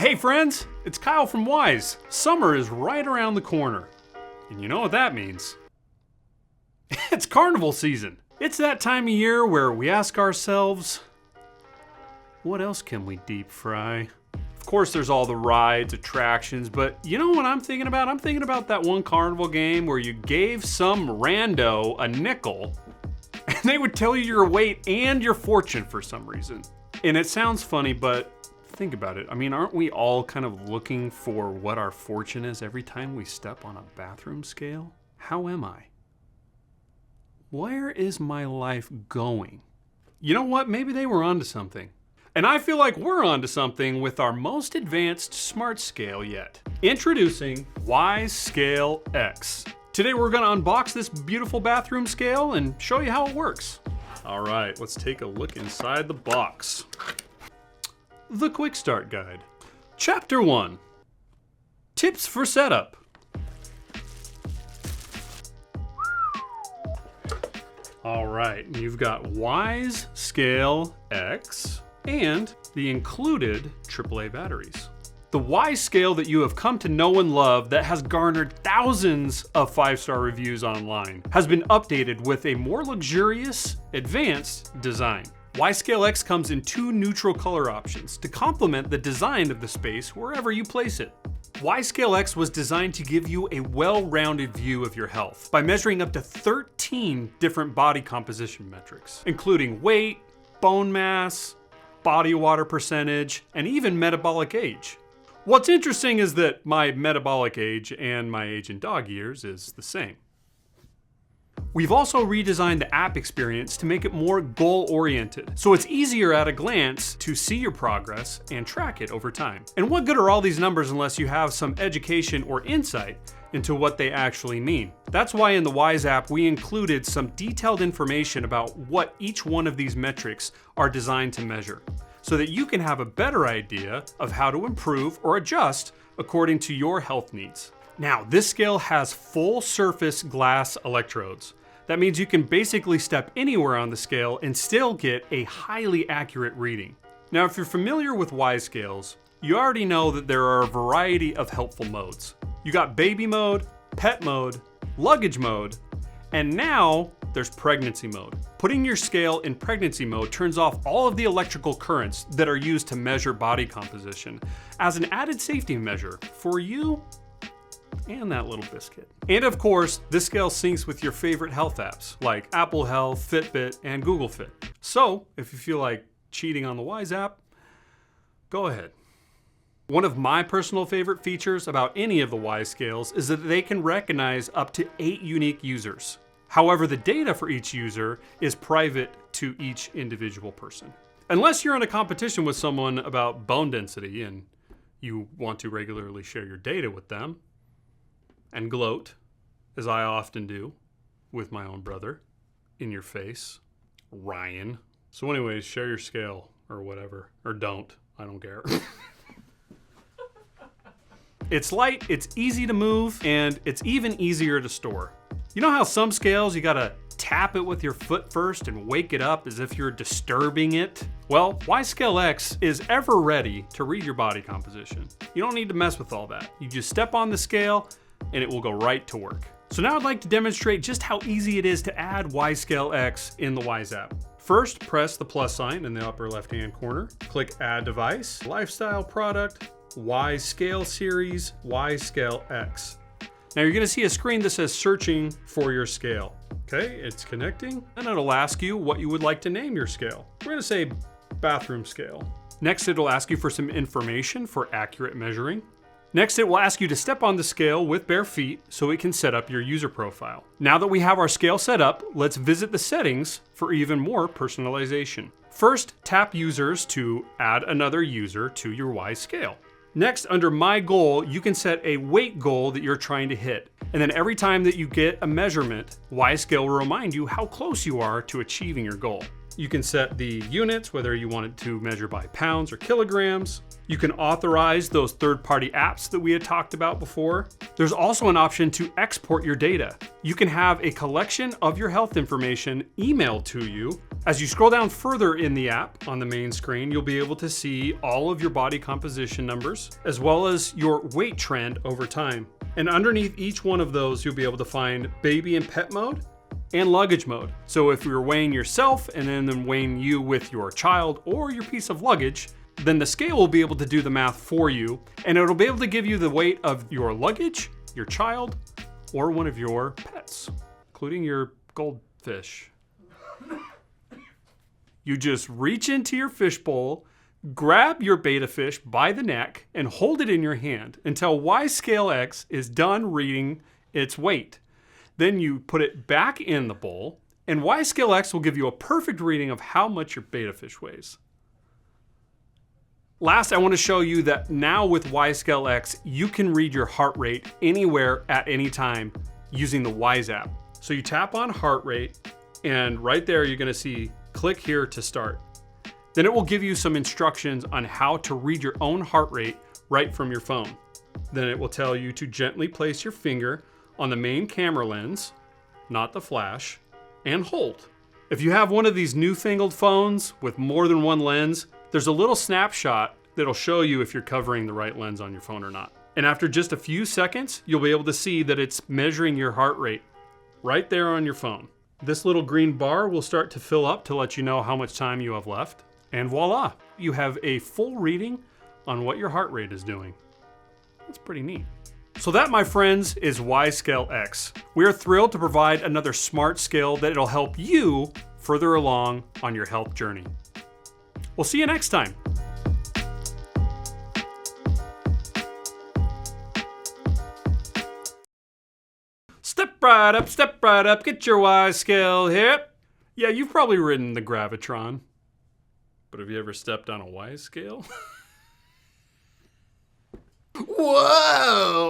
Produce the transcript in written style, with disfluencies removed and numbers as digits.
Hey friends, it's Kyle from Wyze. Summer is right around the corner. And you know what that means. It's carnival season. It's that time of year where we ask ourselves, what else can we deep fry? Of course there's all the rides, attractions, but you know what I'm thinking about? I'm thinking about that one carnival game where you gave some rando a nickel and they would tell you your weight and your fortune for some reason. And it sounds funny, but think about it. I mean, aren't we all kind of looking for what our fortune is every time we step on a bathroom scale? How am I? Where is my life going? You know what? Maybe they were onto something. And I feel like we're onto something with our most advanced smart scale yet. Introducing Wyze Scale X. Today we're gonna unbox this beautiful bathroom scale and show you how it works. All right, let's take a look inside the box. The Quick Start Guide. Chapter 1. Tips for setup. All right, you've got Wyze Scale X and the included AAA batteries. The Wyze scale that you have come to know and love that has garnered thousands of 5-star reviews online has been updated with a more luxurious, advanced design. Wyze Scale X comes in 2 neutral color options to complement the design of the space wherever you place it. Wyze Scale X was designed to give you a well-rounded view of your health by measuring up to 13 different body composition metrics, including weight, bone mass, body water percentage, and even metabolic age. What's interesting is that my metabolic age and my age in dog years is the same. We've also redesigned the app experience to make it more goal-oriented, so it's easier at a glance to see your progress and track it over time. And what good are all these numbers unless you have some education or insight into what they actually mean? That's why in the Wyze app we included some detailed information about what each one of these metrics are designed to measure, so that you can have a better idea of how to improve or adjust according to your health needs. Now, this scale has full surface glass electrodes. That means you can basically step anywhere on the scale and still get a highly accurate reading. Now, if you're familiar with Wyze scales, you already know that there are a variety of helpful modes. You got baby mode, pet mode, luggage mode, and now there's pregnancy mode. Putting your scale in pregnancy mode turns off all of the electrical currents that are used to measure body composition as an added safety measure for you and that little biscuit. And of course, this scale syncs with your favorite health apps like Apple Health, Fitbit, and Google Fit. So if you feel like cheating on the Wyze app, go ahead. One of my personal favorite features about any of the Wyze scales is that they can recognize up to 8 unique users. However, the data for each user is private to each individual person. Unless you're in a competition with someone about bone density and you want to regularly share your data with them, and gloat, as I often do, with my own brother, in your face, Ryan. So anyways, share your scale, or whatever, or don't, I don't care. It's light, it's easy to move, and it's even easier to store. You know how some scales you gotta tap it with your foot first and wake it up as if you're disturbing it? Well, Wyze Scale X is ever ready to read your body composition. You don't need to mess with all that. You just step on the scale, and it will go right to work. So now I'd like to demonstrate just how easy it is to add Wyze Scale X in the Wyze app. First, press the plus sign in the upper left-hand corner. Click Add Device, Lifestyle Product, Wyze Scale Series, Wyze Scale X. Now you're gonna see a screen that says searching for your scale. Okay, it's connecting, and it'll ask you what you would like to name your scale. We're gonna say bathroom scale. Next, it'll ask you for some information for accurate measuring. Next, it will ask you to step on the scale with bare feet so it can set up your user profile. Now that we have our scale set up, let's visit the settings for even more personalization. First, tap users to add another user to your Wyze scale. Next, under My Goal, you can set a weight goal that you're trying to hit. And then every time that you get a measurement, Wyze scale will remind you how close you are to achieving your goal. You can set the units, whether you want it to measure by pounds or kilograms. You can authorize those third-party apps that we had talked about before. There's also an option to export your data. You can have a collection of your health information emailed to you. As you scroll down further in the app on the main screen, you'll be able to see all of your body composition numbers, as well as your weight trend over time. And underneath each one of those, you'll be able to find baby and pet mode and luggage mode. So if you're weighing yourself and then weighing you with your child or your piece of luggage, then the scale will be able to do the math for you, and it'll be able to give you the weight of your luggage, your child, or one of your pets, including your goldfish. You just reach into your fish bowl, grab your beta fish by the neck, and hold it in your hand until Wyze Scale X is done reading its weight. Then you put it back in the bowl, and Wyze Scale X will give you a perfect reading of how much your beta fish weighs. Last, I want to show you that now with Wyze Scale X, you can read your heart rate anywhere at any time using the Wyze app. So you tap on heart rate, and right there you're going to see click here to start. Then it will give you some instructions on how to read your own heart rate right from your phone. Then it will tell you to gently place your finger on the main camera lens, not the flash, and hold. If you have one of these newfangled phones with more than one lens, there's a little snapshot that'll show you if you're covering the right lens on your phone or not. And after just a few seconds, you'll be able to see that it's measuring your heart rate right there on your phone. This little green bar will start to fill up to let you know how much time you have left. And voila, you have a full reading on what your heart rate is doing. That's pretty neat. So that, my friends, is Wyze Scale X. We are thrilled to provide another smart scale that'll help you further along on your health journey. We'll see you next time. Step right up, get your Wyze scale here. Yeah, you've probably ridden the Gravitron, but have you ever stepped on a Wyze scale? Whoa!